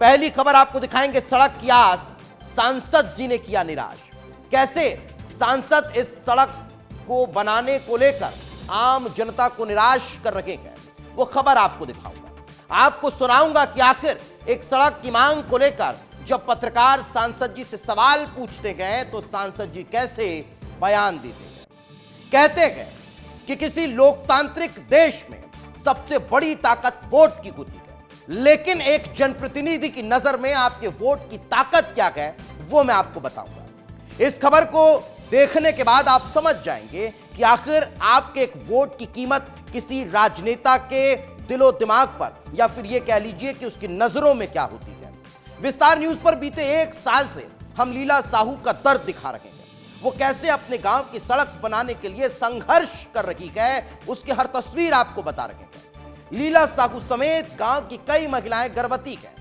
पहली खबर आपको दिखाएंगे, सड़क की आस सांसद जी ने किया निराश। कैसे सांसद इस सड़क को बनाने को लेकर आम जनता को निराश कर रहे हैं, वो खबर आपको दिखाऊंगा। आपको सुनाऊंगा कि आखिर एक सड़क की मांग को लेकर जब पत्रकार सांसद जी से सवाल पूछते हैं तो सांसद जी कैसे बयान देते हैं। कहते हैं कि किसी लोकतांत्रिक देश में सबसे बड़ी ताकत वोट की होती है, लेकिन एक जनप्रतिनिधि की नजर में आपके वोट की ताकत क्या है वो मैं आपको बताऊंगा। इस खबर को देखने के बाद आप समझ जाएंगे कि आखिर आपके एक वोट की कीमत किसी राजनेता के दिलो दिमाग पर या फिर यह कह लीजिए कि उसकी नजरों में क्या होती है। विस्तार न्यूज पर बीते 1 साल से हम लीला साहू का दर्द दिखा रहे हैं। वो कैसे अपने गांव की सड़क बनाने के लिए संघर्ष कर रही है, उसकी हर तस्वीर आपको बता रहे हैं। लीला साहू समेत गांव की कई महिलाएं गर्भवती हैं।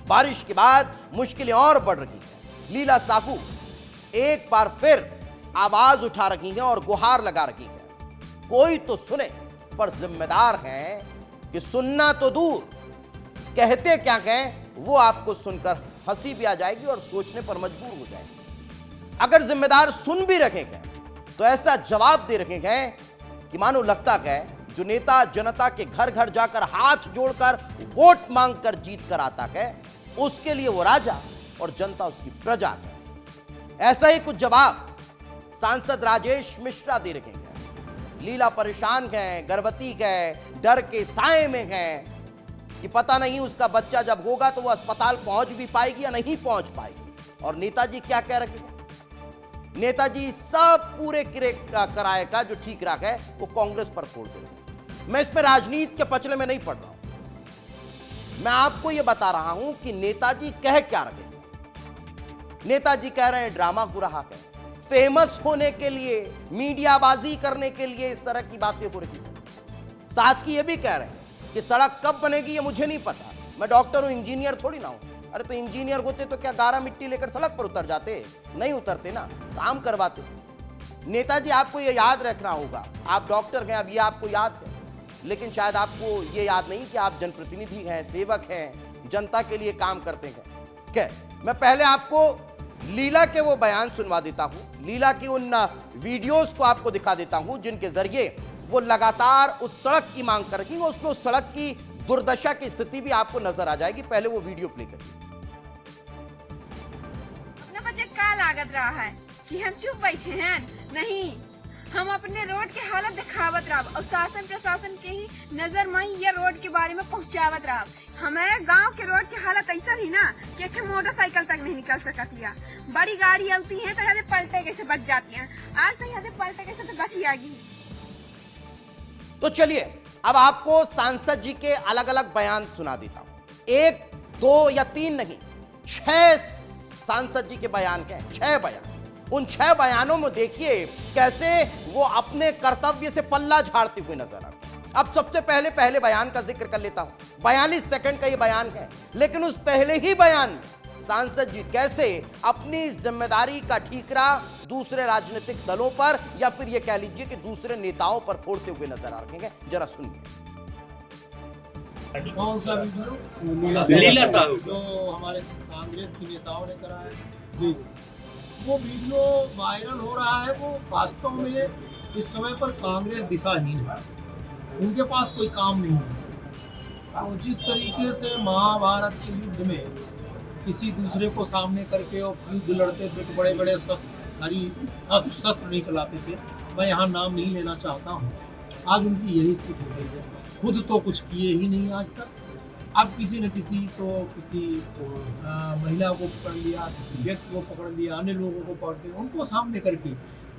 बारिश के बाद मुश्किलें और बढ़ रही हैं। लीला साहू एक बार फिर आवाज उठा रही हैं और गुहार लगा रही हैं, कोई तो सुने। पर जिम्मेदार हैं कि सुनना तो दूर, कहते क्या हैं वो आपको सुनकर हंसी भी आ जाएगी और सोचने पर मजबूर हो जाएगी। अगर जिम्मेदार सुन भी रखे हैं तो ऐसा जवाब दे रखे हैं कि मानो लगता है जो नेता जनता के घर घर जाकर हाथ जोड़कर वोट मांगकर जीत कर आता है उसके लिए वो राजा और जनता उसकी प्रजा है। ऐसा ही कुछ जवाब सांसद राजेश मिश्रा दे रखे हैं। लीला परेशान है, गर्भवती है, डर के साए में है कि पता नहीं उसका बच्चा जब होगा तो वो अस्पताल पहुंच भी पाएगी या नहीं पहुंच पाएगी। और नेताजी क्या कह रहे हैं? नेताजी सब पूरे किराए का जो ठीक राख है वो कांग्रेस पर फोड़ दे रहे। मैं इसमें राजनीति के पचड़े में नहीं पड़ रहा हूं, मैं आपको यह बता रहा हूं कि नेताजी कह क्या रहे हैं। नेताजी कह रहे हैं ड्रामा हो रहा है, फेमस होने के लिए, मीडियाबाजी करने के लिए इस तरह की बातें हो रही है। साथ ही ये भी कह रहे हैं कि सड़क कब बनेगी ये मुझे नहीं पता, मैं डॉक्टर हूं, इंजीनियर थोड़ी ना हूं। अरे तो इंजीनियर होते तो क्या गारा मिट्टी लेकर सड़क पर उतर जाते? नहीं उतरते ना, काम करवाते। नेताजी आपको ये याद रखना होगा, आप डॉक्टर हैं, अब ये आपको याद है, लेकिन शायद आपको ये याद नहीं कि आप जनप्रतिनिधि हैं, सेवक हैं, जनता के लिए काम करते हैं। क्या मैं पहले आपको लीला के वो बयान सुनवा देता हूं, लीला की उन वीडियोस को आपको दिखा देता हूं जिनके जरिए वो लगातार उस सड़क की मांग कर रही है। उसमें उस सड़क की दुर्दशा की स्थिति भी आपको नजर आ जाएगी। पहले वो वीडियो प्ले करिए। अपने बच्चे का लागत रहा है कि हम चुप बैठे हैं, नहीं, हम अपने रोड के हालत दिखावत रहा और शासन प्रशासन के ही नजर में ये रोड के बारे में पहुंचावत रहा। हमारे गांव के रोड की हालत ऐसा ही ना कि मोटरसाइकिल तक नहीं निकल सकती है। बड़ी गाड़ी आती है तो यहाँ पलटे कैसे बच जाती है, आज तो यहाँ पलटे कैसे तो बच जाएगी। तो चलिए अब आपको सांसद जी के अलग अलग बयान सुना देता हूं। 1, 2 या 3 नहीं, 6 सांसद जी के बयान हैं, 6 बयान। उन 6 बयानों में देखिए कैसे वो अपने कर्तव्य से पल्ला झाड़ते हुए नजर आ रहे हैं। अब सबसे पहले बयान का जिक्र कर लेता हूं। 42 सेकंड का ये बयान है, लेकिन उस पहले ही बयान में सांसद जी कैसे अपनी जिम्मेदारी का ठीकरा दूसरे राजनीतिक दलों पर या फिर ये कह लीजिए कि दूसरे नेताओं पर फोड़ते हुए नजर आ रहे हैं, जरा सुनिए। कौन सा वीडियो? लीला साहू जो हमारे कांग्रेस के नेताओं ने करा है जी, वो वीडियो वायरल हो रहा है। वो वास्तव में इस समय पर कांग्रेस दिशाहीन है, उनके पास कोई काम नहीं है। तो जिस तरीके से महाभारत के युद्ध में किसी दूसरे को सामने करके और युद्ध लड़ते थे तो बड़े बड़े शस्त्र नहीं चलाते थे, मैं यहाँ नाम नहीं लेना चाहता हूँ। आज उनकी यही स्थिति हो गई है, खुद तो कुछ किए ही नहीं आज तक। अब किसी न किसी तो किसी महिला को पकड़ लिया, किसी व्यक्ति को पकड़ लिया, अन्य लोगों को पकड़ के उनको सामने करके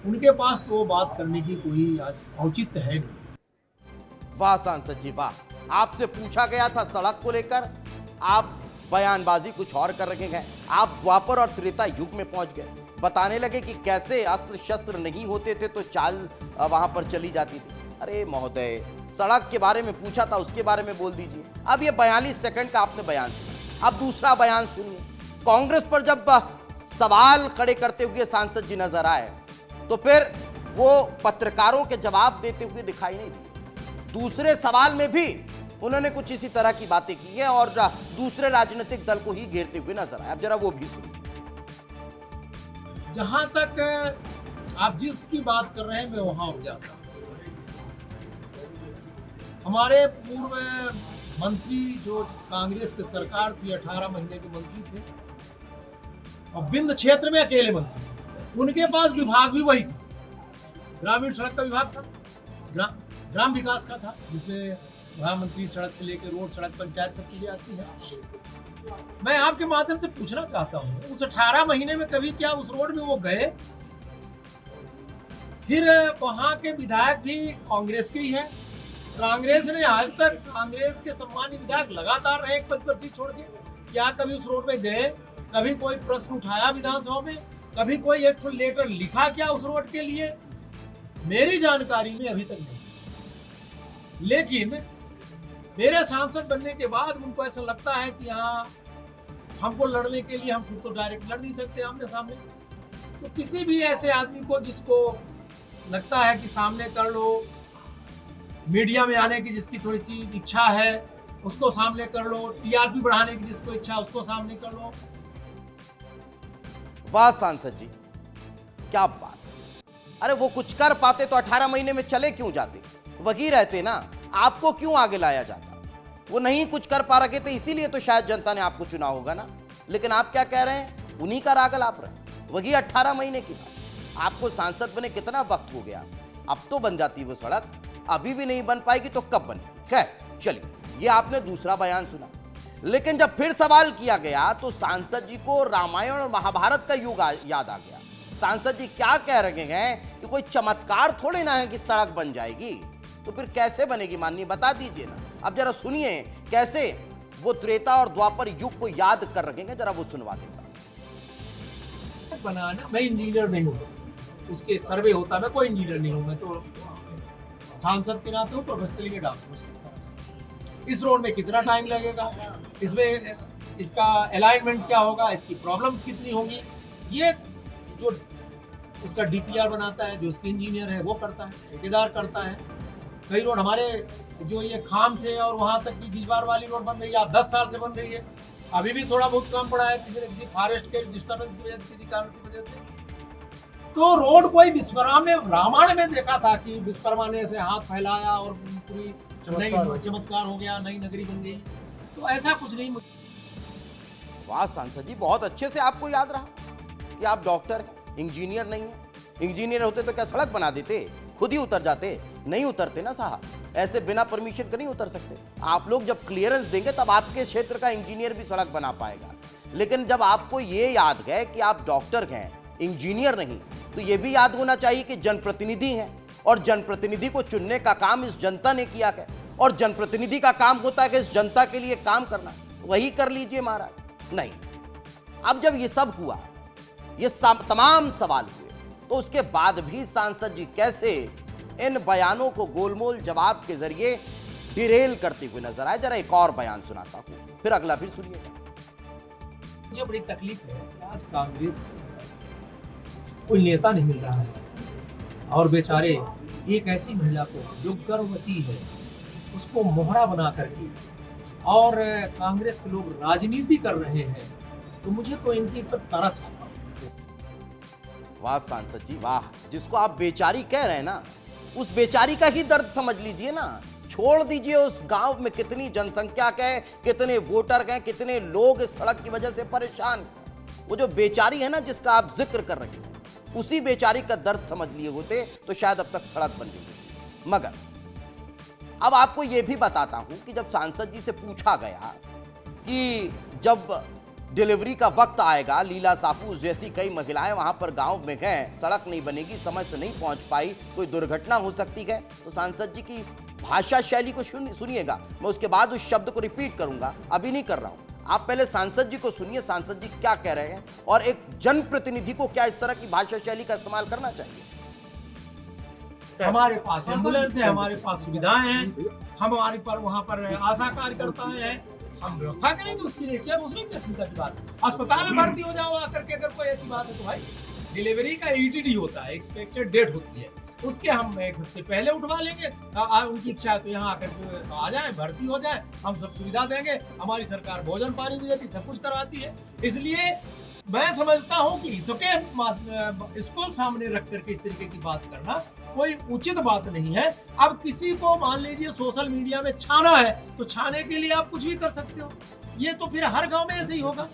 उनके पास तो बात करने की कोई आज औचित्य है नहीं। वाह सांसद जी वाह, आपसे पूछा गया था सड़क को लेकर, आप बयानबाजी कुछ और कर रहे हैं। आप द्वापर और त्रेता युग में पहुंच गए, बताने लगे कि कैसे अस्त्र शस्त्र नहीं होते थे तो चाल वहां पर चली जाती थी। अरे महोदय, सड़क के बारे में पूछा था उसके बारे में बोल दीजिए। अब ये 42 सेकंड का आपने बयान सुना, अब दूसरा बयान सुनिए। कांग्रेस पर जब सवाल खड़े करते हुए सांसद जी नजर आए तो फिर वो पत्रकारों के जवाब देते हुए दिखाई नहीं दिए। दूसरे सवाल में भी उन्होंने कुछ इसी तरह की बातें की है और दूसरे राजनीतिक दल को ही घेरते हुए नजर आए। अब जरा वो भी सुनिए। जहां तक आप जिसकी बात कर रहे हैं मैं वहां उठ जाता हूं। हमारे पूर्व मंत्री जो कांग्रेस की सरकार थी, 18 महीने के मंत्री थे और बिंद क्षेत्र में अकेले मंत्री, उनके पास विभाग भी वही था। ग्रामीण सड़क का विभाग था, ग्राम विकास का था, जिसमें प्रधानमंत्री सड़क से लेकर रोड, सड़क, पंचायत सब चीजें आती है। मैं आपके माध्यम से पूछना चाहता हूँ, उस 18 महीने में कभी क्या उस रोड में वो गए? फिर वहां के विधायक भी कांग्रेस के ही है। कांग्रेस ने आज तक, कांग्रेस के सम्मानित विधायक लगातार रहे एक पद पर सीट छोड़ के, क्या कभी उस रोड में गए? कभी कोई प्रश्न उठाया विधानसभा में? कभी कोई एक लेटर लिखा क्या उस रोड के लिए? मेरी जानकारी में अभी तक नहीं। लेकिन मेरे सांसद बनने के बाद उनको ऐसा लगता है कि हाँ, हमको लड़ने के लिए हम खुद तो डायरेक्ट लड़ नहीं सकते आमने सामने, तो किसी भी ऐसे आदमी को जिसको लगता है कि सामने कर लो, मीडिया में आने की जिसकी थोड़ी सी इच्छा है उसको सामने कर लो, टीआरपी बढ़ाने की जिसको इच्छा उसको सामने कर लो। वाह सांसद जी, क्या बात। अरे वो कुछ कर पाते तो 18 महीने में चले क्यों जाते, वही रहते ना, आपको क्यों आगे लाया जाता? वो नहीं कुछ कर पा रहे थे, इसीलिए तो शायद जनता ने आपको चुना होगा ना। लेकिन आप क्या कह रहे हैं, उन्हीं का राग आप रहे, वही 18 महीने की बात। आपको सांसद बने कितना वक्त हो गया, अब तो बन जाती वो सड़क, अभी भी नहीं बन पाएगी तो कब बनेगी? खैर चलिए, ये आपने दूसरा बयान सुना। लेकिन जब फिर सवाल किया गया तो सांसद जी को रामायण और महाभारत का युग याद आ गया। सांसद जी क्या कह रहे हैं कि कोई चमत्कार थोड़े ना है कि सड़क बन जाएगी, तो फिर कैसे बनेगी माननीय, बता दीजिए ना। अब जरा सुनिए कैसे वो त्रेता और द्वापर युग को याद कर रखेंगे, जरा वो सुनवा देता। बनाना, मैं इंजीनियर नहीं हूँ, उसके सर्वे होता, मैं कोई इंजीनियर नहीं हूँ, मैं तो सांसद के नाते हूँ, प्रोफेशनली के डॉक्टर। इस रोड में कितना टाइम लगेगा, इसमें इसका अलाइनमेंट क्या होगा, इसकी प्रॉब्लम्स कितनी होंगी, ये जो उसका डीपीआर बनाता है, जो उसके इंजीनियर है वो करता है, ठेकेदार करता है। कई रोड हमारे जो ये खाम से और वहां तक की बीजवार वाली रोड बन रही है, 10 साल से बन रही है, अभी भी थोड़ा बहुत काम पड़ा है किसी न किसी फॉरेस्ट के डिस्टर्बेंस की वजह से, किसी कारण की वजह से। तो रोड कोई विश्वकर्मा में, रामायण में देखा था कि विश्वकर्मा ने ऐसे हाथ फैलाया और पूरी नई चमत्कार हो गया, नई नगरी बन गई, तो ऐसा कुछ नहीं। वाह सांसद जी, बहुत अच्छे से आपको याद रहा कि आप डॉक्टर इंजीनियर नहीं है। इंजीनियर होते तो क्या सड़क बना देते, खुद ही उतर जाते? नहीं उतरते ना साहब, ऐसे बिना परमिशन के नहीं उतर सकते। आप लोग जब क्लियरेंस देंगे तब आपके क्षेत्र का इंजीनियर भी सड़क बना पाएगा। लेकिन जब आपको ये याद है कि आप डॉक्टर हैं, इंजीनियर नहीं, तो ये भी याद होना चाहिए कि जनप्रतिनिधि हैं और जनप्रतिनिधि को चुनने का काम इस जनता ने किया है और जनप्रतिनिधि का काम होता है कि इस जनता के लिए काम करना, वही कर लीजिए महाराज। नहीं, अब जब ये सब हुआ, ये तमाम सवाल हुए, तो उसके बाद भी सांसद जी कैसे इन बयानों को गोलमोल जवाब के जरिए डिरेल करते हुए नजर आए। जरा एक और बयान सुनाता हूं, फिर अगला फिर सुनिएगा। मुझे बड़ी तकलीफ है कि आज कांग्रेस कोई नेता नहीं मिल रहा है और बेचारे एक ऐसी महिला को जो गर्भवती है उसको मोहरा बना करके और कांग्रेस के लोग राजनीति कर रहे हैं, तो मुझे तो इनके ऊपर तरस आता है। वाह सांसद जी वाह, जिसको आप बेचारी कह रहे हैं ना, उस बेचारी का ही दर्द समझ लीजिए ना। छोड़ दीजिए उस गांव में कितनी जनसंख्या है, कितने वोटर हैं, कितने लोग इस सड़क की वजह से परेशान हैं। वो जो बेचारी है ना जिसका आप जिक्र कर रहे हैं, उसी बेचारी का दर्द समझ लिए होते तो शायद अब तक सड़क बन गई होती। मगर अब आपको यह भी बताता हूं कि जब सांसद जी से पूछा गया कि जब डिलीवरी का वक्त आएगा, लीला साफू जैसी कई महिलाएं वहां पर गांव में हैं, सड़क नहीं बनेगी, समय से नहीं पहुंच पाई, कोई दुर्घटना हो सकती है, तो सांसद जी की भाषा शैली को सुनिएगा। मैं उसके बाद उस शब्द को रिपीट करूंगा, अभी नहीं कर रहा हूं। आप पहले सांसद जी को सुनिए, सांसद जी क्या कह रहे हैं और एक जनप्रतिनिधि को क्या इस तरह की भाषा शैली का इस्तेमाल करना चाहिए। हमारे पास एम्बुलेंस है, हमारे पास सुविधाएं हैं, हमारे पर वहाँ पर आशा कार्यकर्ता है, हम व्यवस्था करेंगे उसकी। देखिए अब उसमें क्या चिंता की बात है, अस्पताल में भर्ती हो जाओ आकर के, अगर कोई ऐसी बात है तो भाई डिलीवरी का ETD होता है, एक्सपेक्टेड डेट होती है, उसके हम एक हफ्ते पहले उठवा लेंगे। उनकी इच्छा है तो यहाँ आकर के आ जाए, भर्ती हो जाए, हम सब सुविधा देंगे। हमारी सरकार भोजन पानी भी देती, सब कुछ करवाती है। इसलिए मैं समझता हूँ कि इसको सामने रख करके इस तरीके की बात करना कोई उचित बात नहीं है। अब किसी को मान लीजिए सोशल मीडिया में छाना है तो छाने के लिए आप कुछ भी कर सकते हो। ये तो फिर हर गांव में ऐसे ही होगा।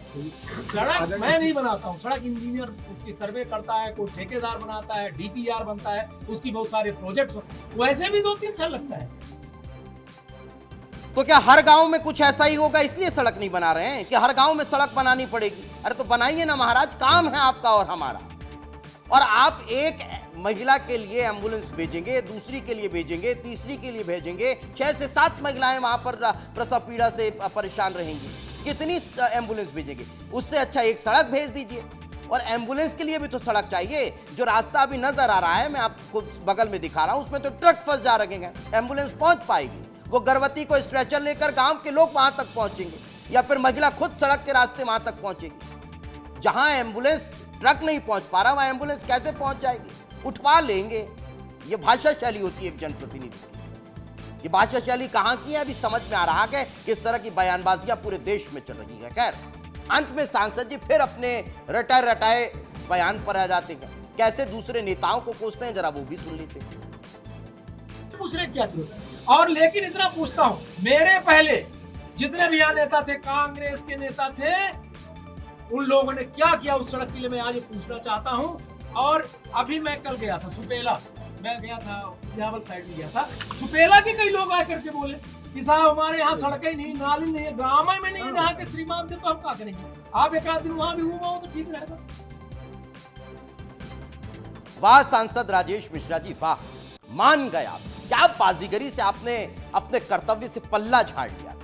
सड़क मैं नहीं बनाता हूँ, सड़क इंजीनियर उसकी सर्वे करता है, कोई ठेकेदार बनाता है, डीपीआर बनता है, उसकी बहुत सारे प्रोजेक्ट्स, वैसे भी 2-3 साल लगता है। तो क्या हर गांव में कुछ ऐसा ही होगा इसलिए सड़क नहीं बना रहे हैं कि हर गांव में सड़क बनानी पड़ेगी? अरे तो बनाइए ना महाराज, काम है आपका और हमारा। और आप एक महिला के लिए एम्बुलेंस भेजेंगे, दूसरी के लिए भेजेंगे, तीसरी के लिए भेजेंगे, 6 से 7 महिलाएं वहां पर प्रसव पीड़ा से परेशान रहेंगी, कितनी एम्बुलेंस भेजेंगे? उससे अच्छा एक सड़क भेज दीजिए। और एम्बुलेंस के लिए भी तो सड़क चाहिए। जो रास्ता अभी नजर आ रहा है, मैं आपको बगल में दिखा रहा हूं, उसमें तो ट्रक फंस जा रहे हैं, एम्बुलेंस पहुंच पाएगी? वो गर्भवती को स्ट्रेचर लेकर गांव के लोग वहां तक पहुंचेंगे या फिर महिला खुद सड़क के रास्ते वहां तक पहुंचेगी? जहां एम्बुलेंस ट्रक नहीं पहुंच पा रहा, वहां एम्बुलेंस कैसे पहुंच जाएगी? उठवा लेंगे। ये भाषा शैली होती है एक जनप्रतिनिधि की। ये भाषा शैली कहां की है अभी समझ में आ रहा है। किस तरह की बयानबाजियां पूरे देश में चल रही है। खैर, अंत में सांसद जी फिर अपने रटाए बयान पर आ जाते हैं। कैसे दूसरे नेताओं को कोसते हैं, जरा वो भी सुन लेते हैं। पूछने क्या जरूरत है? और लेकिन इतना पूछता हूं, मेरे पहले जितने भी यहाँ नेता थे, कांग्रेस के नेता थे, उन लोगों ने क्या किया उस सड़क के लिए मैं आज पूछना चाहता हूं। और अभी मैं कल गया था सुपेला, मैं गया था सियावल साइड में गया था, सुपेला के कई लोग आकर के बोले कि साहब हमारे यहाँ सड़कें नहीं, नाली नहीं है, गाँव में नहीं है, जहाँ के श्रीमान थे, तो हम क्या करेंगे? आप एक आध दिन वहां भी घूमा हो तो ठीक रहेगा। वाह सांसद राजेश मिश्रा जी, वाह, मान गए आप। क्या बाजीगरी से आपने अपने कर्तव्य से पल्ला झाड़ लिया।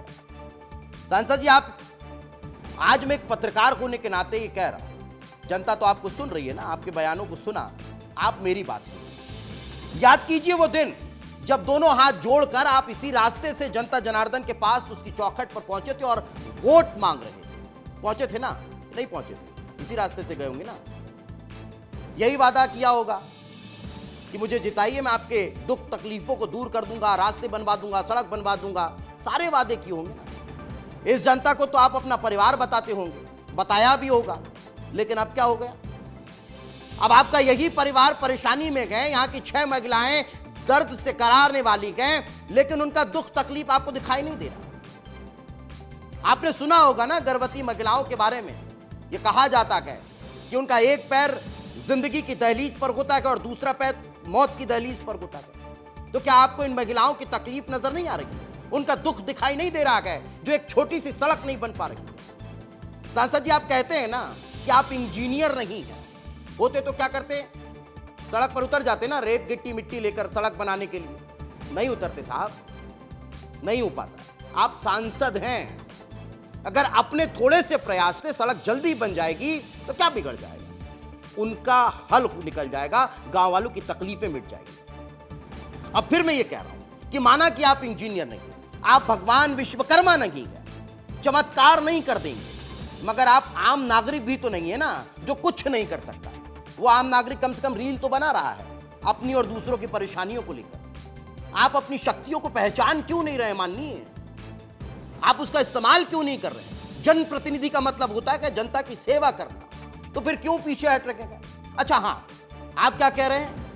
सांसद जी, आप आज मैं एक पत्रकार होने के नाते ये कह रहा हूं, जनता तो आपको सुन रही है ना, आपके बयानों को सुना, आप मेरी बात सुनिए। याद कीजिए वो दिन जब दोनों हाथ जोड़कर आप इसी रास्ते से जनता जनार्दन के पास उसकी चौखट पर पहुंचे थे और वोट मांग रहे थे। पहुंचे थे ना? नहीं पहुंचे थे, इसी रास्ते से गए होंगे ना। यही वादा किया होगा कि मुझे जिताइए, मैं आपके दुख तकलीफों को दूर कर दूंगा, रास्ते बनवा दूंगा, सड़क बनवा दूंगा। सारे वादे किए होंगे ना। इस जनता को तो आप अपना परिवार बताते होंगे, बताया भी होगा, लेकिन अब क्या हो गया? अब आपका यही परिवार परेशानी में गए, यहाँ की 6 महिलाएं दर्द से करारने वाली गए, लेकिन उनका दुख तकलीफ आपको दिखाई नहीं दे रहा। आपने सुना होगा ना गर्भवती महिलाओं के बारे में, यह कहा जाता है कि उनका एक पैर जिंदगी की दहलीज पर होता है और दूसरा पैर मौत की दहलीज पर होता है। तो क्या आपको इन महिलाओं की तकलीफ नजर नहीं आ रही? उनका दुख दिखाई नहीं दे रहा है जो एक छोटी सी सड़क नहीं बन पा रही? सांसद जी, आप कहते हैं ना कि आप इंजीनियर नहीं हैं, होते तो क्या करते? सड़क पर उतर जाते ना, रेत गिट्टी मिट्टी लेकर सड़क बनाने के लिए। नहीं उतरते साहब, नहीं हो पाता। आप सांसद हैं। अगर अपने थोड़े से प्रयास से सड़क जल्दी बन जाएगी तो क्या बिगड़ जाएगा? उनका हल निकल जाएगा, गांव वालों की तकलीफें मिट जाएगी। अब फिर मैं ये कह रहा हूं कि माना कि आप इंजीनियर नहीं, आप भगवान विश्वकर्मा नहीं है, चमत्कार नहीं कर देंगे, मगर आप आम नागरिक भी तो नहीं है ना जो कुछ नहीं कर सकता। वो आम नागरिक कम से कम रील तो बना रहा है अपनी और दूसरों की परेशानियों को लेकर। आप अपनी शक्तियों को पहचान क्यों नहीं रहे माननीय? आप उसका इस्तेमाल क्यों नहीं कर रहे? जनप्रतिनिधि का मतलब होता है कि जनता की सेवा करना, तो फिर क्यों पीछे हट रखेगा? अच्छा हाँ, आप क्या कह रहे हैं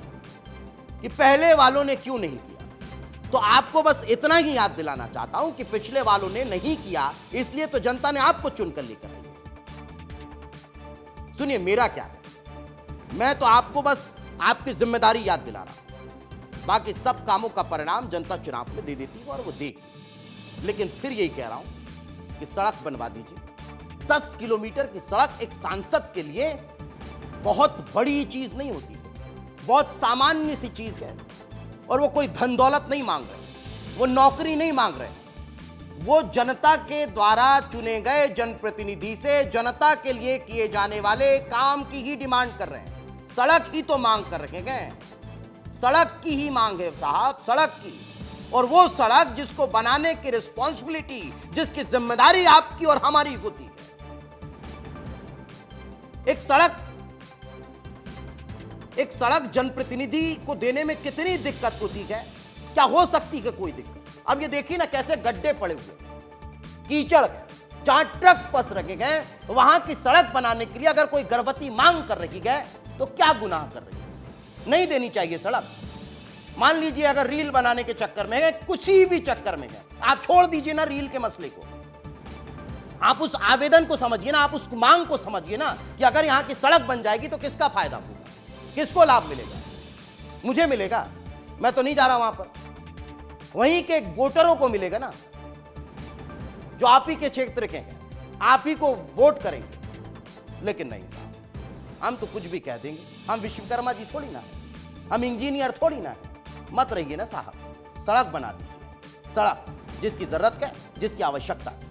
कि पहले वालों ने क्यों नहीं किया? तो आपको बस इतना ही याद दिलाना चाहता हूं कि पिछले वालों ने नहीं किया, इसलिए तो जनता ने आपको चुनकर लेकर आई। सुनिए मेरा क्या है, मैं तो आपको बस आपकी जिम्मेदारी याद दिला रहा हूं। बाकी सब कामों का परिणाम जनता चुनाव में दे देती है और वो देगी। लेकिन फिर यही कह रहा हूं कि सड़क बनवा दीजिए। 10 किलोमीटर की सड़क एक सांसद के लिए बहुत बड़ी चीज नहीं होती है, बहुत सामान्य सी चीज है। और वो कोई धन दौलत नहीं मांग रहे, वो नौकरी नहीं मांग रहे, वो जनता के द्वारा चुने गए जनप्रतिनिधि से जनता के लिए किए जाने वाले काम की ही डिमांड कर रहे हैं। सड़क ही तो मांग कर रखे गए, सड़क की ही मांग है साहब, सड़क की। और वो सड़क जिसको बनाने की रिस्पॉन्सिबिलिटी, जिसकी जिम्मेदारी आपकी और हमारी होती है। एक सड़क एक सड़क जनप्रतिनिधि को देने में कितनी दिक्कत होती है, क्या हो सकती है कोई दिक्कत। अब ये देखिए ना कैसे गड्ढे पड़े हुए, कीचड़, जहां ट्रक फंस रखे गए, वहां की सड़क बनाने के लिए अगर कोई गर्भवती मांग कर रखी गए तो क्या गुनाह कर रही है, नहीं देनी चाहिए सड़क। मान लीजिए अगर रील बनाने के चक्कर में है, किसी भी चक्कर में है, आप छोड़ दीजिए ना रील के मसले को, आप उस आवेदन को समझिए ना, आप उस मांग को समझिए ना कि अगर यहां की सड़क बन जाएगी तो किसका फायदा होगा, किसको लाभ मिलेगा। मुझे मिलेगा, मैं तो नहीं जा रहा वहां पर, वहीं के वोटरों को मिलेगा ना, जो आप ही के क्षेत्र के हैं, आप ही को वोट करेंगे। लेकिन नहीं साहब, हम तो कुछ भी कह देंगे, हम विश्वकर्मा जी थोड़ी ना, हम इंजीनियर थोड़ी ना है। मत रहिए ना साहब, सड़क बना दीजिए, सड़क जिसकी जरूरत है, जिसकी आवश्यकता है।